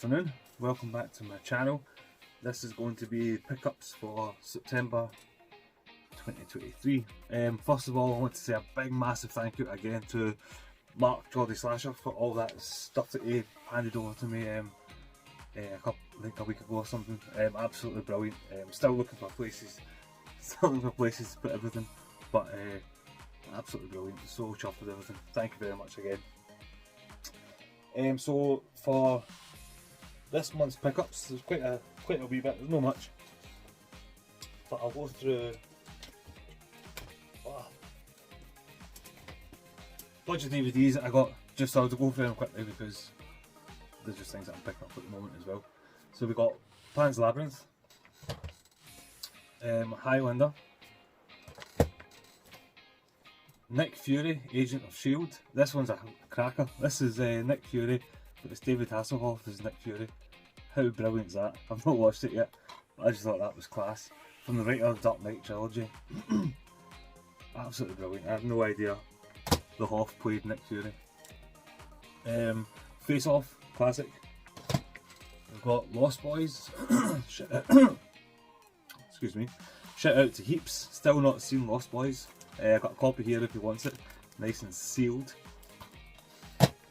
afternoon, welcome back to my channel. This is going to be pickups for September 2023. First of all, I want to say a big massive thank you again to Mark Geordie Slasher for all that stuff that he handed over to me a week ago or something. Absolutely brilliant. Still looking for places to put everything, but absolutely brilliant. So chuffed with everything. Thank you very much again. So for this month's pickups, there's quite a wee bit. There's not much, but I'll go through a bunch of DVDs that I got. Just I'll go through them quickly because there's just things that I'm picking up at the moment as well. So we got Pan's Labyrinth, Highlander, Nick Fury, Agent of S.H.I.E.L.D. This one's a cracker. This is Nick Fury, but it's David Hasselhoff as Nick Fury. How brilliant is that? I've not watched it yet, but I just thought that was class. From the writer of Dark Knight trilogy. Absolutely brilliant. I have no idea the Hoff played Nick Fury. Face Off, classic. We've got Lost Boys. Excuse me. Shout out to Heaps. Still not seen Lost Boys. I've got a copy here if he wants it. Nice and sealed.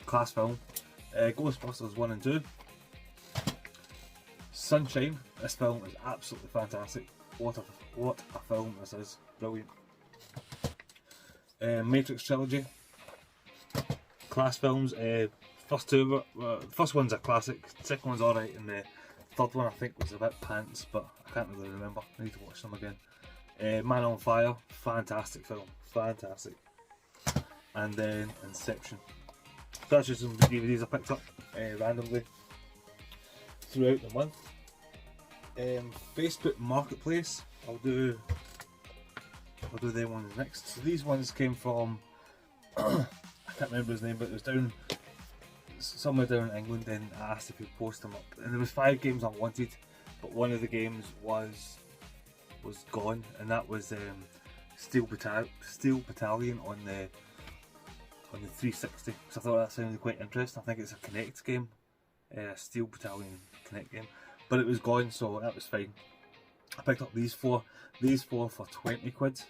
Class film. Ghostbusters 1 and 2. Sunshine. This film is absolutely fantastic. What a film this is. Brilliant. Matrix trilogy. Class films. First one's a classic. Second one's alright, and the third one I think was a bit pants, but I can't really remember. I need to watch them again. Man on Fire, fantastic film, fantastic. And then Inception. So that's just some DVDs I picked up randomly throughout the month. Facebook Marketplace, I'll do them ones next. So these ones came from I can't remember his name, but it was somewhere down in England, and I asked if he'd post them up. And there was 5 games I wanted, but one of the games was gone, and that was Steel Battalion on the 360. So I thought that sounded quite interesting. I think it's a Connect game, Steel Battalion Connect game, but it was gone, so that was fine. I picked up these four for 20 quid,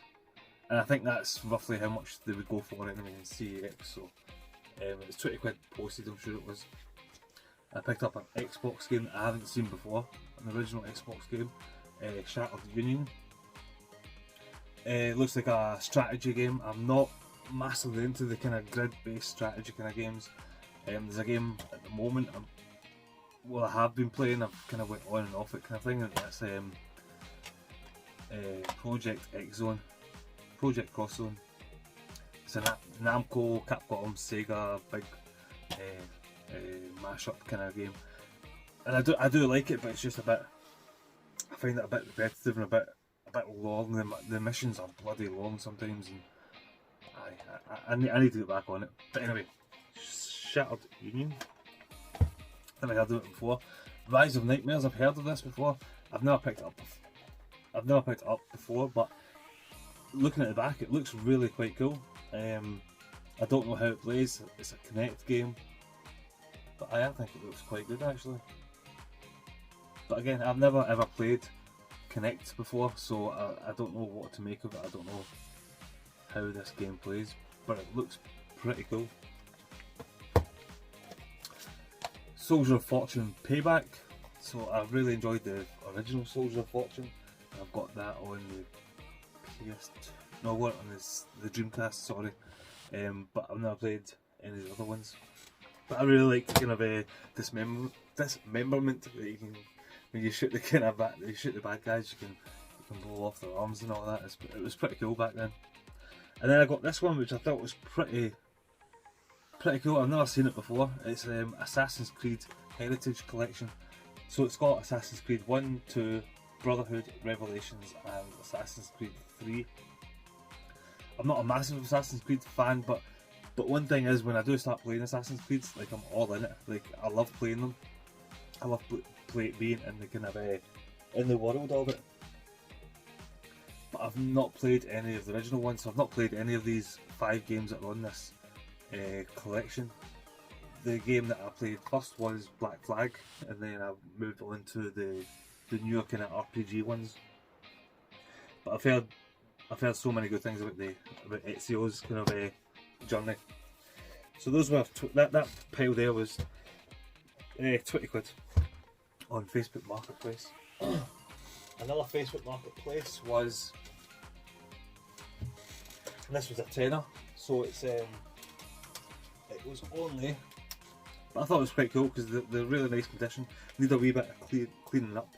and I think that's roughly how much they would go for anyway in CEX. So it's 20 quid posted, I'm sure it was. I picked up an Xbox game that I haven't seen before, an original Xbox game. Shattered Union. Looks like a strategy game. I'm not massively into the kind of grid-based strategy kind of games. There's a game at the moment I have been playing. I've kind of went on and off it kind of thing, and that's Project X Zone, Project Cross Zone. It's a Namco, Capcom, Sega big mashup kind of game, and I do like it, but it's just a bit. I find it a bit repetitive and a bit long. The missions are bloody long sometimes, and I need to get back on it. But anyway, Shattered Union. Never heard of it before. Rise of Nightmares. I've heard of this before. I've never picked it up before, but looking at the back, it looks really quite cool. I don't know how it plays. It's a Connect game, but I think it looks quite good actually. But again, I've never ever played Connect before, so I don't know what to make of it. I don't know how this game plays, but it looks pretty cool. Soldier of Fortune Payback. So I really enjoyed the original Soldier of Fortune. I've got that on the PS2. No, I got it on the Dreamcast, sorry. But I've never played any of the other ones. But I really like the kind of dismemberment that you can. When you shoot the bad guys, you can blow off their arms and all that. It was pretty cool back then. And then I got this one, which I thought was pretty cool. I've never seen it before. It's Assassin's Creed Heritage Collection. So it's got Assassin's Creed 1, 2, Brotherhood, Revelations, and Assassin's Creed 3. I'm not a massive Assassin's Creed fan, but one thing is, when I do start playing Assassin's Creed, like, I'm all in it. Like, I love playing them. I love being in the kind of in the world of it. But I've not played any of the original ones, so I've not played any of these 5 games that are on this collection. the game that I played first was Black Flag, and then I moved on to the newer kind of RPG ones. But I've heard so many good things about Ezio's kind of journey. So those were that pile there was 20 quid on Facebook Marketplace. Another Facebook Marketplace was, and this was a tenner, so it's it was only, but I thought it was quite cool because they're really nice condition. Need a wee bit of cleaning up,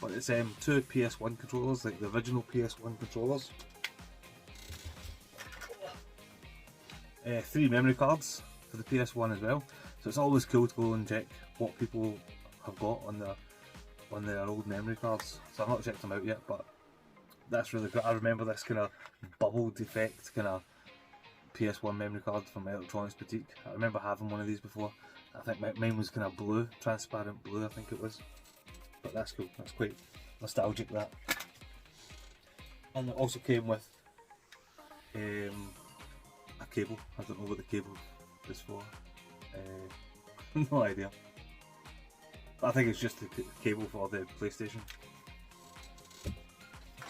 but it's 2 PS1 controllers, like the original PS1 controllers. 3 memory cards for the PS1 as well. So it's always cool to go and check what people have got on their old memory cards. So I've not checked them out yet, but that's really good. I remember this kind of bubbled effect kind of PS1 memory card from Electronics Boutique. I remember having one of these before. I think mine was kind of blue, transparent blue I think it was. But that's cool, that's quite nostalgic that. And it also came with a cable. I don't know what the cable is for. No idea. But I think it's just the cable for the PlayStation. So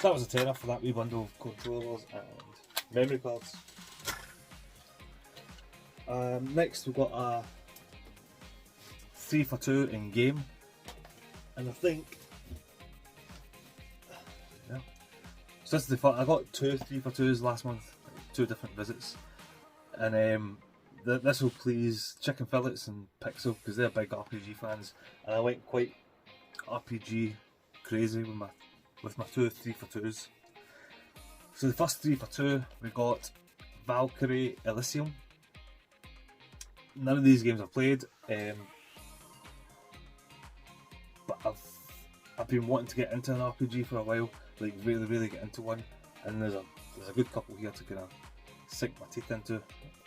that was a tenner for that wee bundle of controllers and memory cards. Next we've got a 3 for 2 in game, and I think, yeah. So this is the fun. I got 2 3 for 2s last month, 2 different visits, and this will please Chicken Fillets and Pixel because they're big RPG fans, and I went quite RPG crazy with my 2 3 for 2s. So the first 3 for 2 we got Valkyrie Elysium. None of these games I've played, but I've been wanting to get into an RPG for a while, like really get into one, and there's a good couple here to kind of sink my teeth into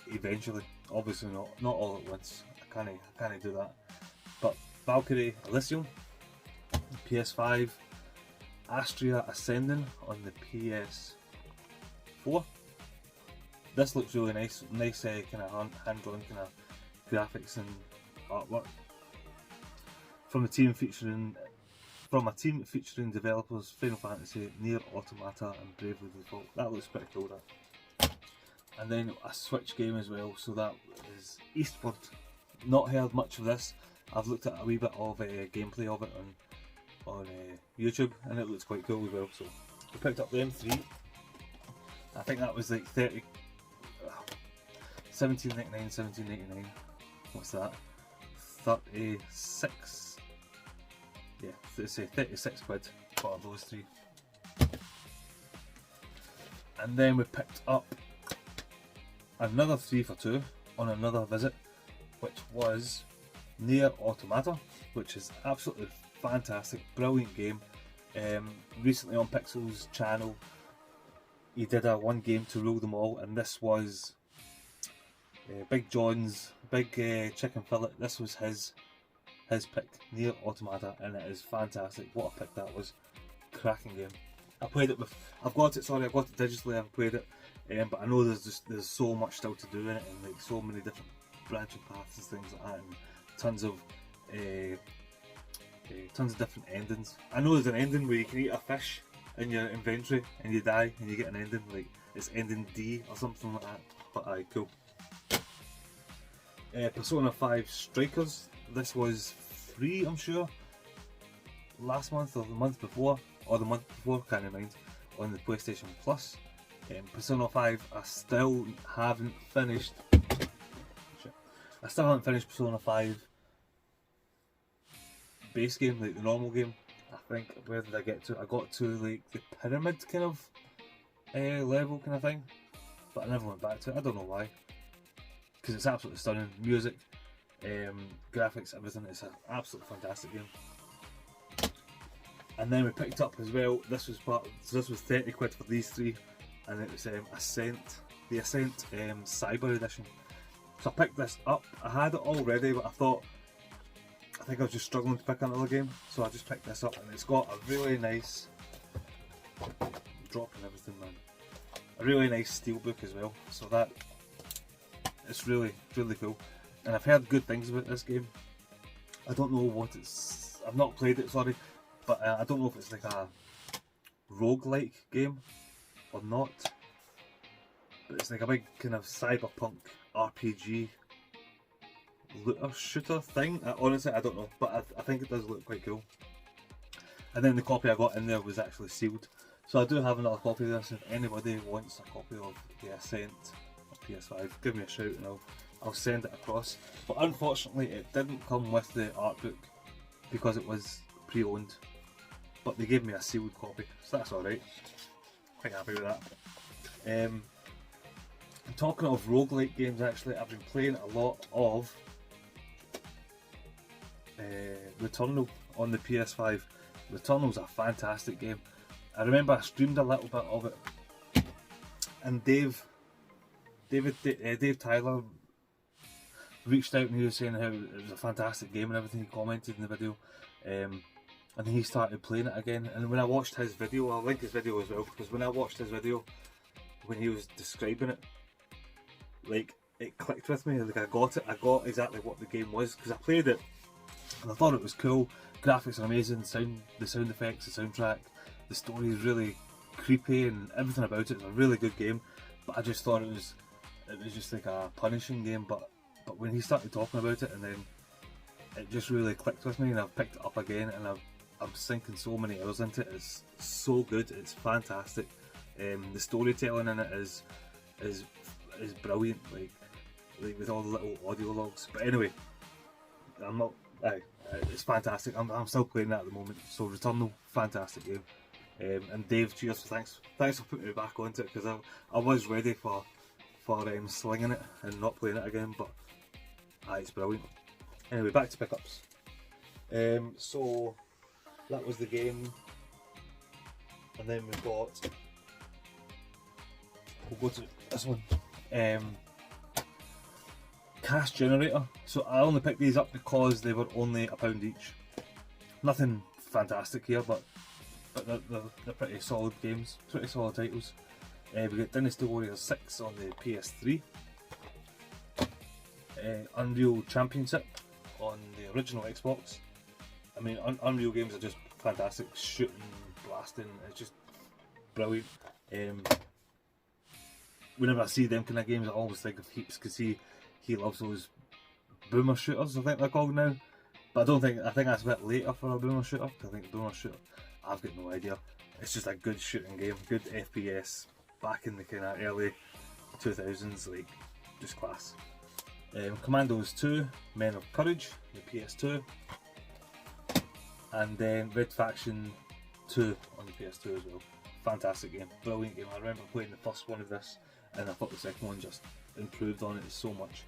eventually. Obviously not all at once. I can't do that. But Valkyrie Elysium, PS5, Astria Ascending on the PS4. This looks really nice kind of hand-drawn kind of graphics and artwork from a team featuring developers Final Fantasy, Nier Automata and Bravely Default. That looks pretty cool, that. And then a Switch game as well, so that is Eastward. Not heard much of this. I've looked at a wee bit of gameplay of it on YouTube, and it looks quite cool as well. So we picked up the M3. I think that was like 17.99, 17.99. What's that? 36. Yeah, let's say 36 quid for those 3. And then we picked up another 3 for 2 on another visit, which was Nier Automata, which is absolutely fantastic, brilliant game. Recently on Pixel's channel, he did a one game to rule them all, and this was Big John's big chicken fillet. This was his pick, Nier Automata, and it is fantastic. What a pick that was! Cracking game. I've got it digitally. I've played it, but I know there's so much still to do in it, and like so many different branching paths and things like that, and tons of different endings. I know there's an ending where you can eat a fish in your inventory and you die and you get an ending, like it's ending D or something like that. But aye, cool. Persona 5 Strikers. This was free, I'm sure, last month or the month before, can't mind, on the PlayStation Plus. Persona 5, I still haven't finished. I still haven't finished Persona 5 base game, like the normal game. I think, where did I get to? I got to like the pyramid kind of level kind of thing, but I never went back to it. I don't know why, because it's absolutely stunning. Music, graphics, everything. It's an absolutely fantastic game. And then we picked up as well, this was 30 quid for these 3, and it was Ascent, the Ascent Cyber Edition. So I picked this up. I had it already, but I think I was just struggling to pick another game, so I just picked this up, and it's got a really nice, dropping everything, man, a really nice steelbook as well, so that it's really cool. and I've heard good things about this game. I don't know what it's. I've not played it, sorry, but I don't know if it's like a roguelike game or not. But it's like a big kind of cyberpunk RPG looter shooter thing. Honestly, I don't know, but I think it does look quite cool. And then the copy I got in there was actually sealed. So I do have another copy of this. If anybody wants a copy of the Ascent or PS5, give me a shout and I'll send it across. But unfortunately it didn't come with the art book because it was pre-owned. But they gave me a sealed copy, so that's alright. Quite happy with that. Talking of roguelike games, actually, I've been playing a lot of Returnal on the PS5. Returnal's a fantastic game. I remember I streamed a little bit of it, and Dave Tyler reached out and he was saying how it was a fantastic game and everything. He commented in the video, and he started playing it again. And when I watched his video, I'll link his video as well, because when I watched his video when he was describing it, like, it clicked with me. Like, I got it. I got exactly what the game was, because I played it and I thought it was cool. Graphics are amazing. The sound effects, the soundtrack, the story is really creepy, and everything about it is a really good game. But I just thought it was just like a punishing game. But when he started talking about it, and then it just really clicked with me, and I've picked it up again, and I'm sinking so many hours into it. It's so good. It's fantastic. The storytelling in it is brilliant. Like with all the little audio logs. But anyway, I'm not. It's fantastic. I'm still playing that at the moment. So Returnal, fantastic game. And Dave, cheers, thanks for putting me back onto it, because I was ready for slinging it and not playing it again. But it's brilliant. Anyway, back to pickups. So that was the game, and then we'll go to this one. Cash generator. So I only picked these up because they were only £1 each. Nothing fantastic here, but they're pretty solid games, pretty solid titles. We got Dynasty Warriors 6 on the PS3, Unreal Championship on the original Xbox. I mean, Unreal games are just fantastic. Shooting, blasting, it's just brilliant. Whenever I see them kind of games, I always think of Heaps, because he loves those boomer shooters, I think they're called now. But I think that's a bit later for a boomer shooter. I think a boomer shooter, I've got no idea. It's just a good shooting game, good FPS, back in the kind of early 2000s, like, just class. Commandos 2, Men of Courage, the PS2. And then Red Faction 2 on the PS2 as well. Fantastic game, brilliant game. I remember playing the first one of this, and I thought the second one just improved on it so much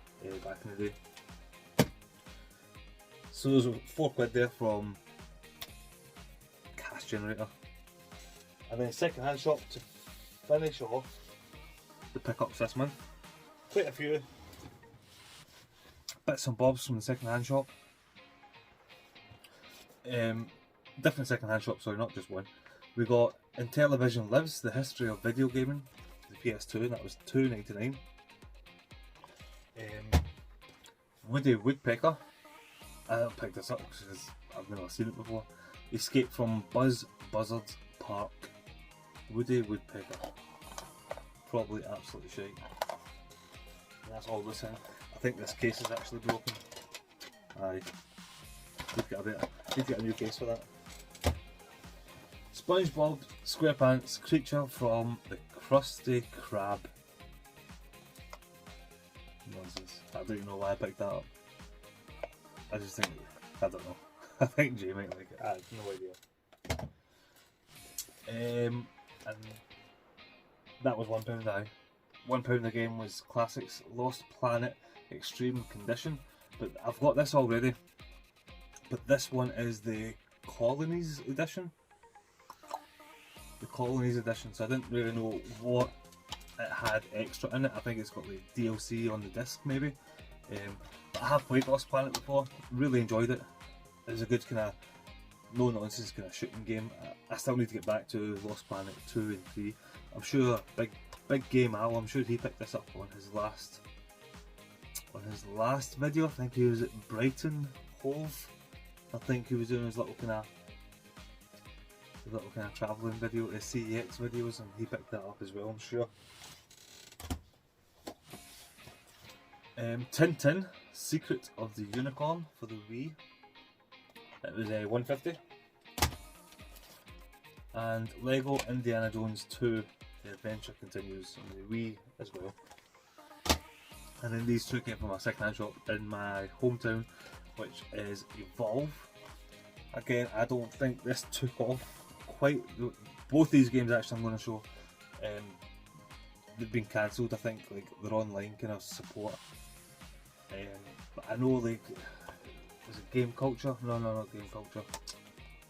back in the day. So those were £4 there from Cash Generator. And then second hand shop to finish off the pickups this month. Quite a few bits and bobs from the second hand shop. Different second hand shops, sorry, not just one. We got Intellivision Lives, The History of Video Gaming, the PS2, and that was £2.99. Woody Woodpecker, I picked this up because I've never seen it before. Escape from Buzz Buzzard Park. Woody Woodpecker. Probably absolutely shite. And that's all this in. I think this case is actually broken. Aye. Need to get a new case for that. SpongeBob SquarePants Creature from the Krusty Krab. Nonsense. I don't even know why I picked that up. I just think, I don't know. I think Jay might like it. I have no idea. And that was £1. Aye. £1 the game was Classics Lost Planet Extreme Condition. But I've got this already. But this one is the Colonies edition. The Colonies edition, so I didn't really know what it had extra in it. I think it's got like DLC on the disc maybe. But I have played Lost Planet before, really enjoyed it. It was a good kind of no nonsense kind of shooting game. I still need to get back to Lost Planet 2 and 3. I'm sure Big Game Al, I'm sure he picked this up on his last on his last video. I think he was at Brighton Hove. I think he was doing his little kind of travelling video, his CEX videos, and he picked that up as well, I'm sure. Tintin, Secret of the Unicorn for the Wii. It was $150. And Lego Indiana Jones 2, The Adventure Continues on the Wii as well. And then these two came from a second-hand shop in my hometown, which is Evolve. Again, I don't think this took off quite. Both these games actually I'm going to show, they've been cancelled. I think like their online kind of support. But I know like, was it Game Culture? No, not Game Culture.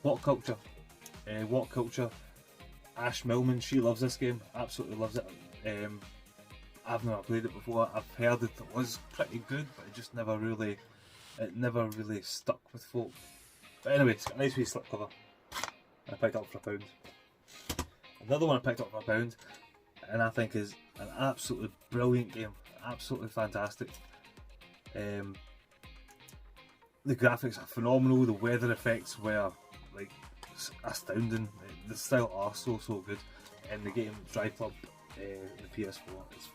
What Culture? What Culture? Ash Millman, she loves this game, absolutely loves it. I've never played it before. I've heard that it was pretty good, but it never really stuck with folk. But anyway, it's got a nice wee slipcover. I picked it up for £1. Another one I picked up for £1, and I think is an absolutely brilliant game, absolutely fantastic. The graphics are phenomenal. The weather effects were like astounding. The style are so good, and the game Drive Club, the PS4, is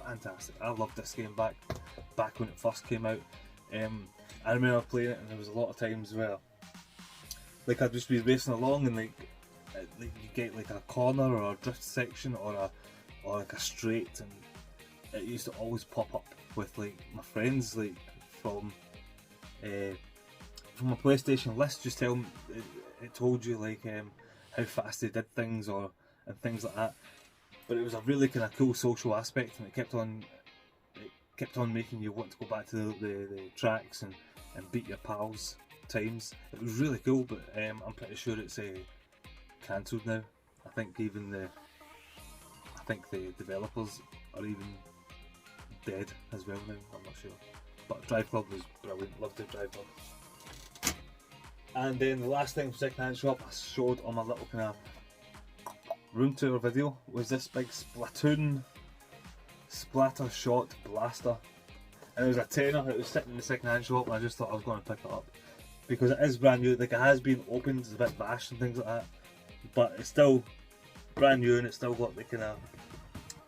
fantastic. I loved this game back when it first came out. I remember playing it, and there was a lot of times where like I'd just be racing along, and like you get like a corner or a drift section or like a straight, and it used to always pop up with like my friends like from a PlayStation list. Just tell them it told you like how fast they did things and things like that. But it was a really kind of cool social aspect, and it kept on making you want to go back to the tracks and beat your pals times. It was really cool, but I'm pretty sure it's cancelled now. I think the developers are even dead as well now. I'm not sure. But Drive Club was brilliant. Loved the Drive Club. And then the last thing from second-hand shop I showed on my little kind of room tour video was this big Splatoon splatter shot blaster, and it was a tenner. It was sitting in the second-hand shop, and I just thought I was going to pick it up because it is brand new. Like, it has been opened, it's a bit bashed and things like that, but it's still brand new, and it's still got the kind of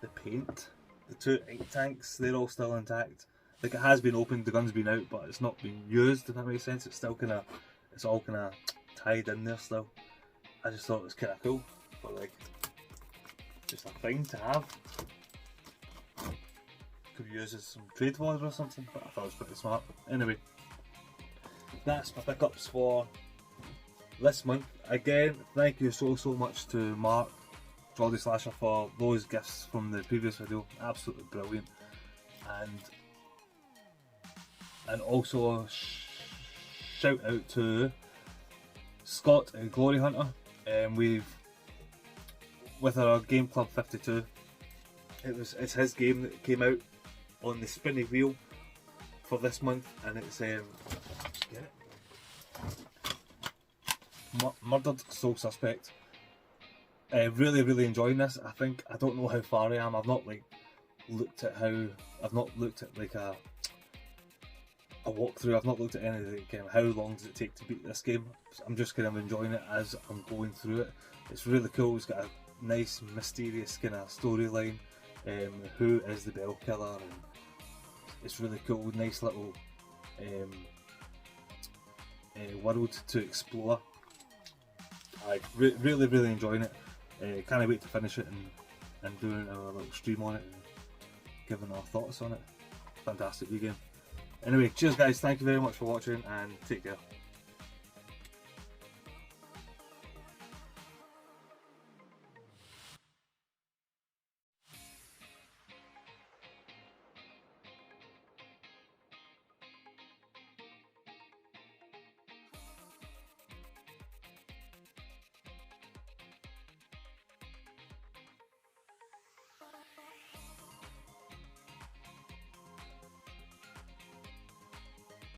the paint, the two ink tanks, they're all still intact. Like, it has been opened, the gun's been out, but it's not been used, if that makes sense. It's still kind of, it's all kind of tied in there still. I just thought it was kind of cool, but like, just a thing to have. Could be used as some trade fodder or something, but I thought it was pretty smart. Anyway, that's my pickups for this month. Again, thank you so much to Mark Jolly Slasher for those gifts from the previous video. Absolutely brilliant. And also shout out to Scott and Glory Hunter. With our Game Club 52, it's his game that came out on the spinny wheel for this month, and it's get it? Murdered Soul Suspect. Really enjoying this. I don't know how far I am. I've not like looked at like a walkthrough. I've not looked at anything. How long does it take to beat this game? I'm just kind of enjoying it as I'm going through it. It's really cool. It's got a nice mysterious kind of storyline. Who is the bell killer? And it's really cool. Nice little world to explore. Really enjoying it. Can't wait to finish it and doing a little stream on it and giving our thoughts on it. Fantastic wee game. Anyway, cheers guys, thank you very much for watching, and take care.